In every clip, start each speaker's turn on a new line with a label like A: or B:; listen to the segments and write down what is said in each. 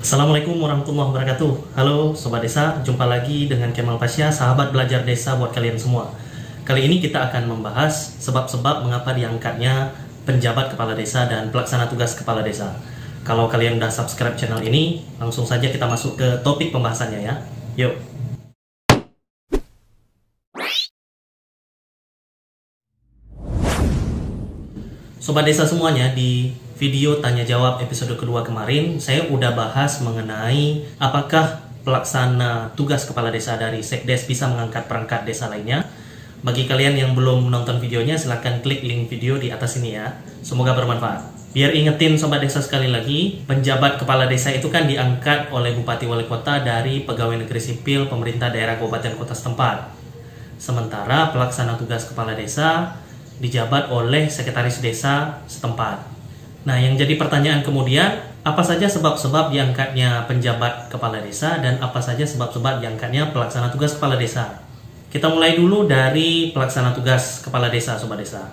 A: Assalamualaikum warahmatullahi wabarakatuh. Halo Sobat Desa, jumpa lagi dengan Kemal Pasya, sahabat belajar desa buat kalian semua. Kali ini kita akan membahas sebab-sebab mengapa diangkatnya penjabat kepala desa dan pelaksana tugas kepala desa. Kalau kalian udah subscribe channel ini, langsung saja kita masuk ke topik pembahasannya ya. Yuk. Sobat Desa semuanya, di video tanya jawab episode kedua kemarin saya udah bahas mengenai apakah pelaksana tugas kepala desa dari Sekdes bisa mengangkat perangkat desa lainnya. Bagi kalian yang belum menonton videonya, silahkan klik link video di atas ini ya. Semoga bermanfaat. Biar ingetin Sobat Desa sekali lagi, penjabat kepala desa itu kan diangkat oleh Bupati Wali Kota dari pegawai negeri sipil pemerintah daerah kabupaten kota setempat. Sementara pelaksana tugas kepala desa dijabat oleh sekretaris desa setempat. Nah, yang jadi pertanyaan kemudian, apa saja sebab-sebab diangkatnya penjabat kepala desa dan apa saja sebab-sebab diangkatnya pelaksana tugas kepala desa? Kita mulai dulu dari pelaksana tugas kepala desa, Sobat Desa.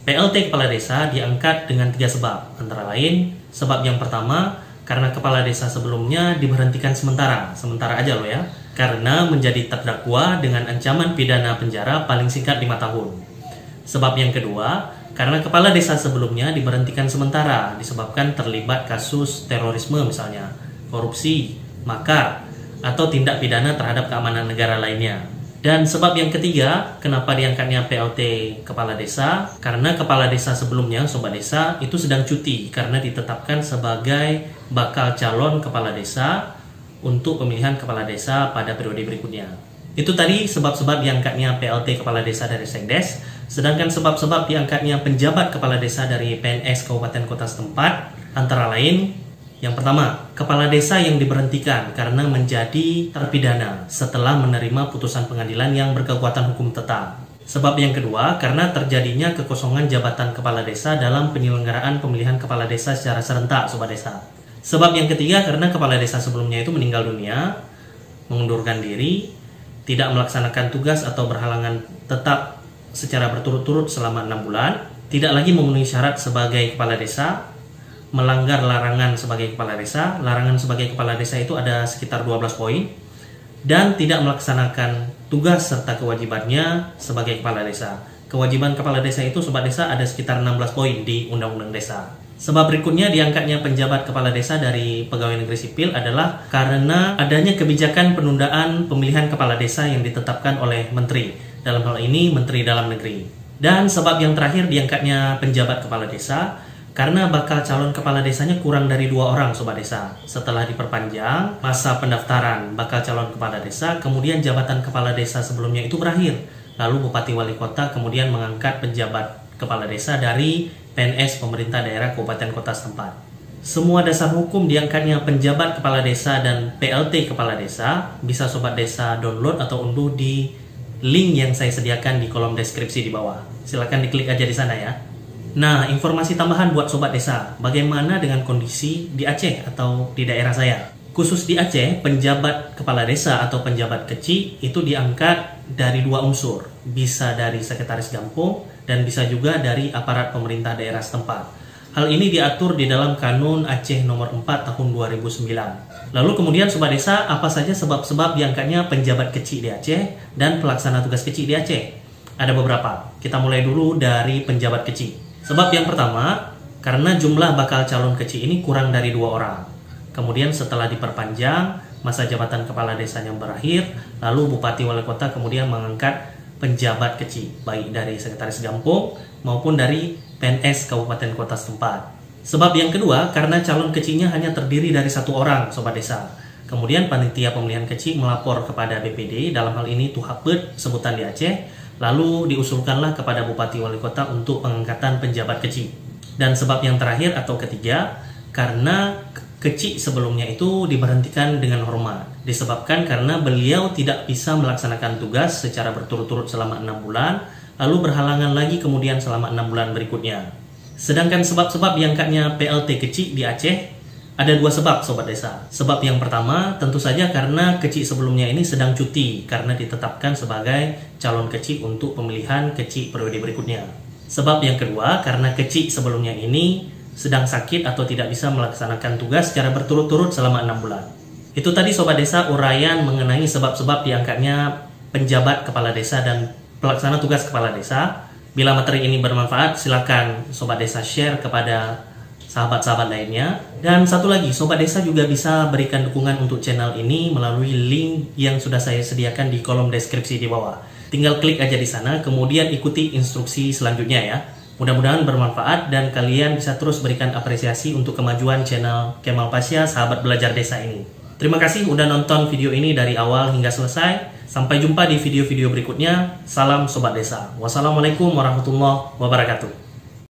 A: PLT kepala desa diangkat dengan 3 sebab. Antara lain, sebab yang pertama, karena kepala desa sebelumnya diberhentikan sementara aja loh ya, karena menjadi terdakwa dengan ancaman pidana penjara paling singkat 5 tahun. Sebab yang kedua, karena kepala desa sebelumnya diberhentikan sementara disebabkan terlibat kasus terorisme misalnya, korupsi, makar, atau tindak pidana terhadap keamanan negara lainnya. Dan sebab yang ketiga, kenapa diangkatnya PLT kepala desa? Karena kepala desa sebelumnya, Sobat Desa, itu sedang cuti karena ditetapkan sebagai bakal calon kepala desa untuk pemilihan kepala desa pada periode berikutnya. Itu tadi sebab-sebab diangkatnya PLT kepala desa dari Sekdes. Sedangkan sebab-sebab diangkatnya penjabat kepala desa dari PNS kabupaten kota setempat antara lain, yang pertama, kepala desa yang diberhentikan karena menjadi terpidana setelah menerima putusan pengadilan yang berkekuatan hukum tetap. Sebab yang kedua, karena terjadinya kekosongan jabatan kepala desa dalam penyelenggaraan pemilihan kepala desa secara serentak, Sobat Desa. Sebab yang ketiga, karena kepala desa sebelumnya itu meninggal dunia, mengundurkan diri, tidak melaksanakan tugas atau berhalangan tetap secara berturut-turut selama 6 bulan, tidak lagi memenuhi syarat sebagai kepala desa, melanggar larangan sebagai kepala desa. Larangan sebagai kepala desa itu ada sekitar 12 poin, dan tidak melaksanakan tugas serta kewajibannya sebagai kepala desa. Kewajiban kepala desa itu, Sobat Desa, ada sekitar 16 poin di Undang-Undang Desa. Sebab berikutnya diangkatnya penjabat kepala desa dari pegawai negeri sipil adalah karena adanya kebijakan penundaan pemilihan kepala desa yang ditetapkan oleh menteri. Dalam hal ini Menteri Dalam Negeri. Dan sebab yang terakhir diangkatnya penjabat kepala desa karena bakal calon kepala desanya kurang dari 2 orang, Sobat Desa. Setelah diperpanjang masa pendaftaran bakal calon kepala desa, kemudian jabatan kepala desa sebelumnya itu berakhir. Lalu Bupati Wali Kota kemudian mengangkat penjabat kepala desa dari PNS pemerintah daerah kabupaten kota setempat. Semua dasar hukum diangkatnya penjabat kepala desa dan PLT kepala desa bisa Sobat Desa download atau unduh di link yang saya sediakan di kolom deskripsi di bawah. Silahkan diklik aja di sana ya. Nah, informasi tambahan buat Sobat Desa, bagaimana dengan kondisi di Aceh atau di daerah saya? Khusus di Aceh, penjabat kepala desa atau penjabat kecil itu diangkat dari 2 unsur. Bisa dari sekretaris kampung dan bisa juga dari aparat pemerintah daerah setempat. Hal ini diatur di dalam Kanun Aceh nomor 4 tahun 2009. Lalu kemudian Sobat Desa, apa saja sebab-sebab diangkatnya penjabat kecil di Aceh dan pelaksana tugas kecil di Aceh? Ada beberapa. Kita mulai dulu dari penjabat kecil. Sebab yang pertama, karena jumlah bakal calon kecil ini kurang dari 2 orang. Kemudian setelah diperpanjang masa jabatan kepala desanya berakhir, lalu Bupati Wali Kota kemudian mengangkat penjabat kecil, baik dari sekretaris kampung maupun dari PNS kabupaten kota setempat. Sebab yang kedua, karena calon kecilnya hanya terdiri dari 1 orang, Sobat Desa. Kemudian panitia pemilihan kecil melapor kepada BPD, dalam hal ini Tuhaped sebutan di Aceh, lalu diusulkanlah kepada Bupati Wali Kota untuk pengangkatan penjabat kecil. Dan sebab yang terakhir atau ketiga, karena kecil sebelumnya itu diberhentikan dengan hormat, disebabkan karena beliau tidak bisa melaksanakan tugas secara berturut-turut selama 6 bulan, lalu berhalangan lagi kemudian selama 6 bulan berikutnya. Sedangkan sebab-sebab diangkatnya PLT kecil di Aceh ada 2 sebab, Sobat Desa. Sebab yang pertama tentu saja karena kecil sebelumnya ini sedang cuti karena ditetapkan sebagai calon kecil untuk pemilihan kecil periode berikutnya. Sebab yang kedua karena kecil sebelumnya ini sedang sakit atau tidak bisa melaksanakan tugas secara berturut-turut selama 6 bulan. Itu tadi Sobat Desa uraian mengenai sebab-sebab diangkatnya penjabat kepala desa dan pelaksana tugas kepala desa. Bila materi ini bermanfaat, silakan Sobat Desa share kepada sahabat-sahabat lainnya. Dan satu lagi, Sobat Desa juga bisa berikan dukungan untuk channel ini melalui link yang sudah saya sediakan di kolom deskripsi di bawah. Tinggal klik aja di sana, kemudian ikuti instruksi selanjutnya ya. Mudah-mudahan bermanfaat dan kalian bisa terus berikan apresiasi untuk kemajuan channel Kemal Pasya, sahabat belajar desa ini. Terima kasih udah nonton video ini dari awal hingga selesai. Sampai jumpa di video-video berikutnya. Salam Sobat Desa. Wassalamualaikum warahmatullahi wabarakatuh.